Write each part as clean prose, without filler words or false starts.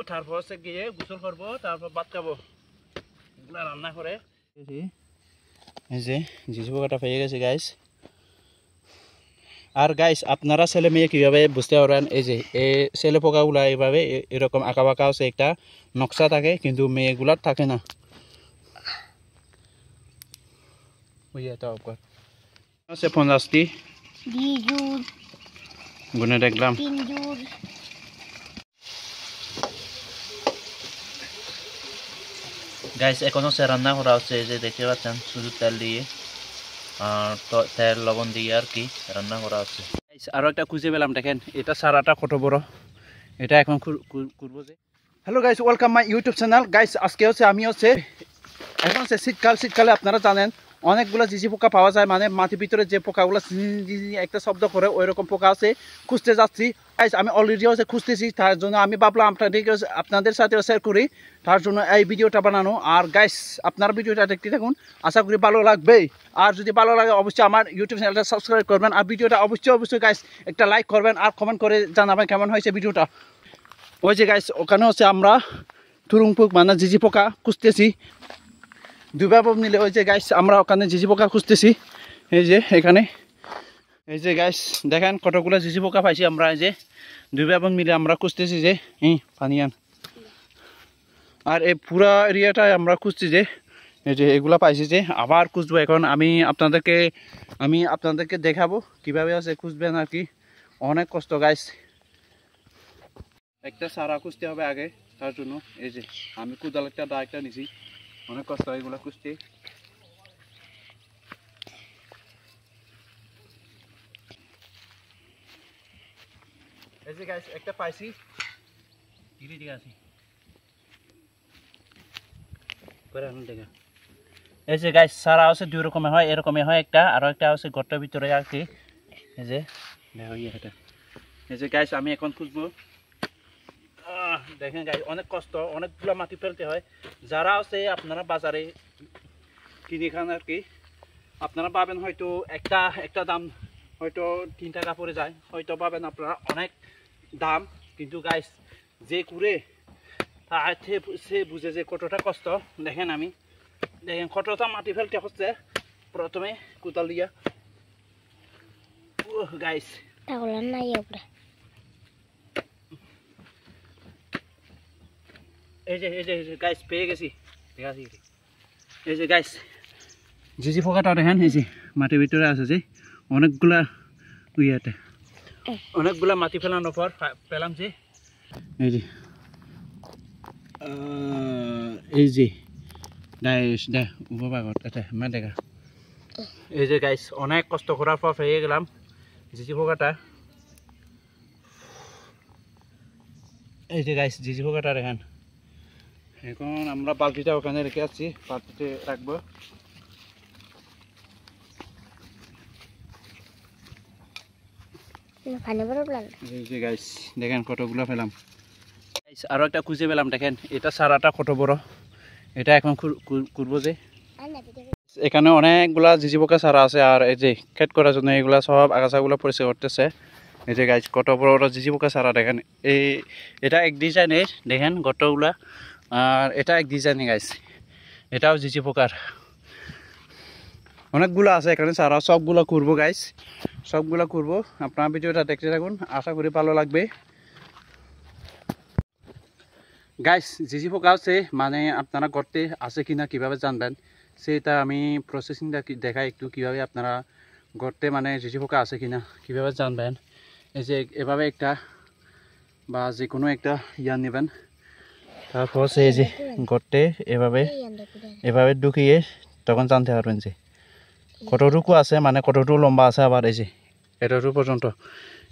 তারপর হচ্ছে গিয়ে গোসল করবো, তারপর ভাত খাবো, এগুলো রান্না করে। এই যে ঝিঝি পোকাটা পেয়ে গেছে গাইস। আর গাইস আপনারা ছেলে মেয়ে কীভাবে বুঝতে পারবেন, এই যে এই ছেলে পোকাগুলা এইভাবে এরকম আঁকা বাঁকা হচ্ছে, একটা নকশা থাকে কিন্তু মেয়েগুলার থাকে না। আছে 50টি গুনে দেখলাম। গাইস এখন হচ্ছে রান্না করা হচ্ছে, এই যে দেখতে পাচ্ছেন শুধু তেল দিয়ে আর তেল লবণ দিয়ে আর কি রান্না করা হচ্ছে। আরো একটা খুঁজে পেলাম, দেখেন এটা সারাটা কত বড়, এটা এখন করবো যে। Hello guys, welcome my YouTube channel. Guys আজকে হচ্ছে আমি হচ্ছে এখন হচ্ছে শীতকালে আপনারা জানেন অনেকগুলো ঝিঝি পোকা পাওয়া যায়, মানে মাটির ভিতরে যে পোকাগুলো একটা শব্দ করে ওই রকম পোকা আছে, খুঁজতে যাচ্ছি। গাইস আমি অলরেডি হচ্ছে খুঁজতেছি, তার জন্য আমি ভাবলাম আপনাদের সাথে শেয়ার করি, তার জন্য এই ভিডিওটা বানানো। আর গাইস আপনার ভিডিওটা দেখতে থাকুন, আশা করি ভালো লাগবে। আর যদি ভালো লাগে অবশ্যই আমার ইউটিউব চ্যানেলটা সাবস্ক্রাইব করবেন, আর ভিডিওটা অবশ্যই গাইস একটা লাইক করবেন আর কমেন্ট করে জানাবেন কেমন হয়েছে ভিডিওটা। ওই যে গাইস ওখানে হচ্ছে আমরা তুরুং পোক মানে ঝিঝি পোকা খুঁজতেছি, দুইভাবে নিলে। ওই যে গাইস আমরা ওখানে ঝিঝি পোকা খুঁজতেছি, এই যে এখানে। এই যে গাইস দেখেন কতগুলো ঝিঝি পোকা পাইছি আমরা, এই যে দুইভাবে মিলে আমরা খুঁজতেছি যে পানি আন। আর এই পুরা এরিয়াটায় আমরা খুঁজছি যে এই যে এগুলা পাইছি, যে আবার খুঁজবো। এখন আমি আপনাদেরকে দেখাবো কিভাবে আছে খুঁজবেন আর কি। অনেক কষ্ট গাইস, একটা সারা খুঁজতে হবে আগে, তার জন্য এই যে আমি কোদাল একটা দা একটা নিছি, অনেক কষ্ট এগুলো খুঁজতে। এই যে গাইস একটা পাইছি, ঠিক আছে দেখা। এই যে গাইস সারা আছে দুই রকমের হয়, এরকমই হয় একটা, আরো একটা আছে গর্তের ভিতরে আর কি। এই যে এটা, এই যে গাইস আমি এখন খুঁজবো। দেখেন গাইস অনেক কষ্ট, অনেকগুলো মাটি ফেলতে হয়। যারা আছে আপনারা বাজারে কিনে খান আর কি, আপনারা পাবেন হয়তো একটা দাম হয়তো 3 টাকা পড়ে যায়, হয়তো পাবেন আপনারা অনেক দাম। কিন্তু গাইস যে করে সে বুঝে যে কতটা কষ্ট। দেখেন কতটা মাটি ফেলতে হচ্ছে প্রথমে কোদাল দিয়া। গাইস এই যে গাইস পেয়ে গেছি, এই যে গাইস ঝিঝি পোকাটা দেখেন, এই যে মাটির ভিতরে আছে, যে অনেকগুলা ইয়াতে অনেকগুলা মাটি ফেলানোর পর পেলাম যে এই যে গাইস দেখা। এই যে গাইস অনেক কষ্ট করার পর পেয়ে গেলাম ঝিঝি পোকাটা। এই যে গাইস ঝিঝি পোকাটা দেখেন। এখন আমরা বালতিটা ওখানে রেখে আসছি, বালতিতে রাখবো। এই যে গাইস দেখেন কতগুলো পেলাম। আরো একটা খুঁজে পেলাম, দেখেন এটা সারাটা কত বড়, এটা এখন করবো যে। এখানে অনেকগুলা ঝিঝি পোকা সারা আছে, আর এই যে খেট করার জন্য এগুলা সব আগাছাগুলো পরিষ্কার করতেছে। এই যে গাইস কত বড় বড় ঝিঝি পোকা সারা দেখেন। এটা এক ডিজাইনের, দেখেন গতগুলা, আর এটা এক ডিজাইনে গাইস, এটাও ঝিঝি পোকার। অনেকগুলো আছে এখানে সারা, সবগুলো করবো গাইস, সবগুলো করবো। আপনার ভিডিওটা দেখতে থাকুন, আশা করি ভালো লাগবে। গাইস ঝিঝি পোকা আছে মানে আপনারা গর্তে আছে কিনা কিভাবে জানবেন, সেটা আমি প্রসেসিংটা দেখাই একটু, কিভাবে আপনারা গর্তে মানে ঝিঝি পোকা আছে কিনা কিভাবে জানবেন। এই যে এভাবে একটা বা যে কোনো একটা ইয়ার নেবেন, তারপর এই যে গর্তে এভাবে ঢুকিয়ে তখন জানতে পারবেন যে কতটুকু আছে, মানে কতটুকু লম্বা আছে। আবার এই যে এতটুকু পর্যন্ত,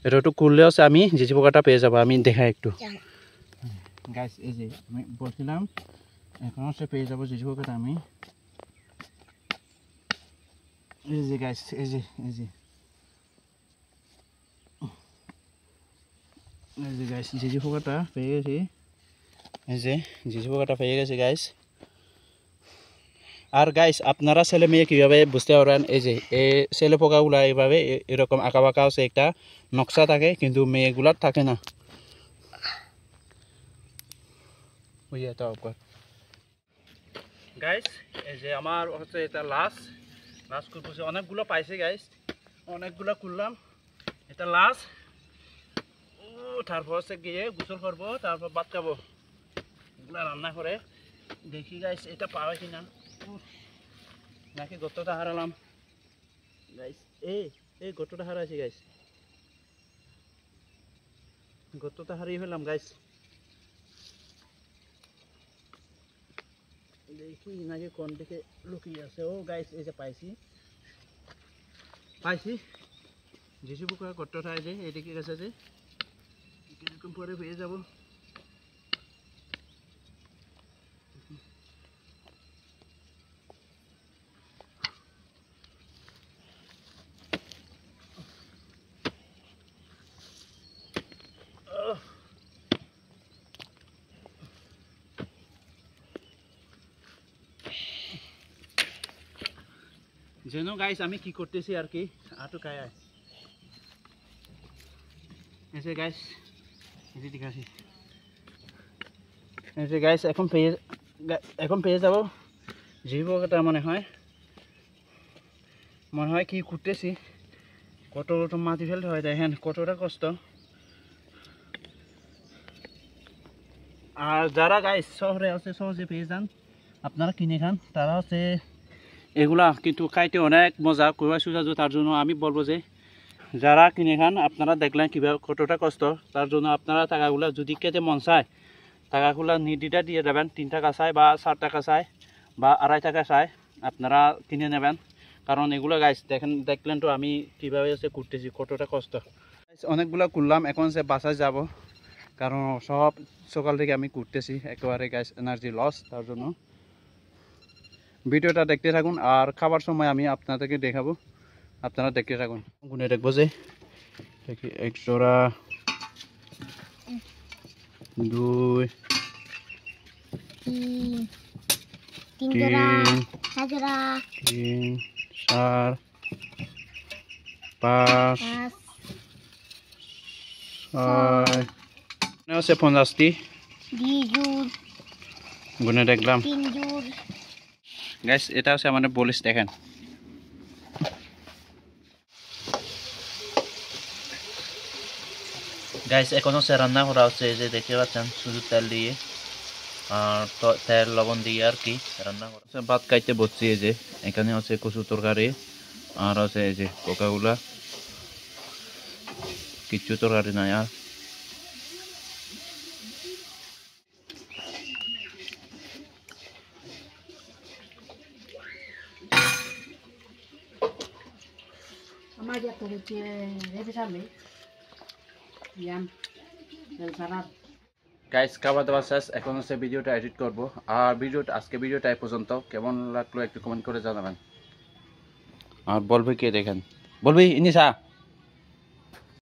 এতটুকু করলে হচ্ছে আমি ঝিঝি পোকাটা পেয়ে যাবো। আমি দেখাই একটু গাইস, এই যে আমি বলছিলাম এখন হচ্ছে পেয়ে যাবো ঝিঝি পোকাটা আমি। এই যে গাইস এই যে গাইস ঝিঝি পোকাটা পেয়ে গেছি, এই যে ঝিঝি পোকাটা পেয়ে গেছি গাইস। আর গাইস আপনারা ছেলে মেয়ে কীভাবে বুঝতে পারবেন, এই যে এই ছেলে পোকাগুলা এইভাবে এরকম আঁকা বাঁকা আছে, একটা নকশা থাকে কিন্তু মেয়েগুলার থাকে না। এটা অফ কর গাইস। এই যে আমার হচ্ছে এটা লাস্ট করতেছে, অনেকগুলো পাইছে গাইস, অনেকগুলো করলাম, এটা লাস্ট। ও তারপর হচ্ছে গিয়ে গোসল করবো, তারপর ভাত খাবো, এগুলো রান্না করে দেখি গাইস এটা পাওয়া কিনা, নাকি গতটা হারালাম গাইস। এই গতটা হারাইছি গাইস, গতটা হারিয়ে ফেললাম গাইস। দেখি নাকি কোন দিকে লুকিয়ে আছে। ও গাইস এই যে পাইছি যিশু পোকা গর্তটা যে এদিকে গেছে, যে এরকম পরে পেয়ে যাব। যেন গাইস আমি কি করতেছি আর কি, আটু খায় এসে গাইস, এসে ঠিক আছে এসে গাইস, এখন পেয়ে যাব জীবকটা। মনে হয় কি করতেছি, কত মাটি ফেলতে হয়, দেখেন কতটা কষ্ট। আর যারা গাইস শহরে আছে সহজে পেয়ে যান, আপনারা কিনে খান, তারা হচ্ছে এগুলা কিন্তু খাইতে অনেক মজা, কুয়া সুজাজু। তার জন্য আমি বলবো যে যারা কিনে খান, আপনারা দেখলেন কীভাবে কতটা কষ্ট, তার জন্য আপনারা টাকাগুলো যদি খেতে মন চায়, টাকাগুলো নির্দিটা দিয়ে দেবেন। 3 টাকা চাই বা 4 টাকা চাই বা 2.5 টাকা চাই, আপনারা কিনে নেবেন। কারণ এগুলো গাইস দেখলেন তো আমি কীভাবে হচ্ছে করতেছি, কতটা কষ্ট। অনেকগুলো করলাম, এখন সে বাসায় যাব, কারণ সব সকাল থেকে আমি করতেছি, একেবারে গাইস এনার্জি লস। তার জন্য ভিডিওটা দেখতে থাকুন, আর খাবার সময় আমি আপনাদেরকে দেখাবো, আপনারা দেখতে থাকুন। গুনে দেখবো যে দেখি 1 জোড়া, 2, 3, 4, 5, 6 হচ্ছে 50টি গুনে দেখলাম গাইস। এটা হচ্ছে আমাদের বলিস, দেখেন গাইস। এখন হচ্ছে রান্না করা হচ্ছে, এই যে দেখতে পাচ্ছেন, শুধু তেল দিয়ে আর তেল লবণ দিয়ে আর কি রান্না করা হচ্ছে। ভাত খাইতে বসছি, এই যে এখানে হচ্ছে কচু তরকারি, আর হচ্ছে এই যে কোকাগুলা, কিচ্ছু তরকারি নাই আর। গাইস খাবার দাবার শেষ, এখন হচ্ছে ভিডিওটা এডিট করব। আর আজকে ভিডিওটা এই পর্যন্ত, কেমন লাগলো একটু কমেন্ট করে জানাবেন। আর বলবি কে দেখেন, বলবি ইনিসা।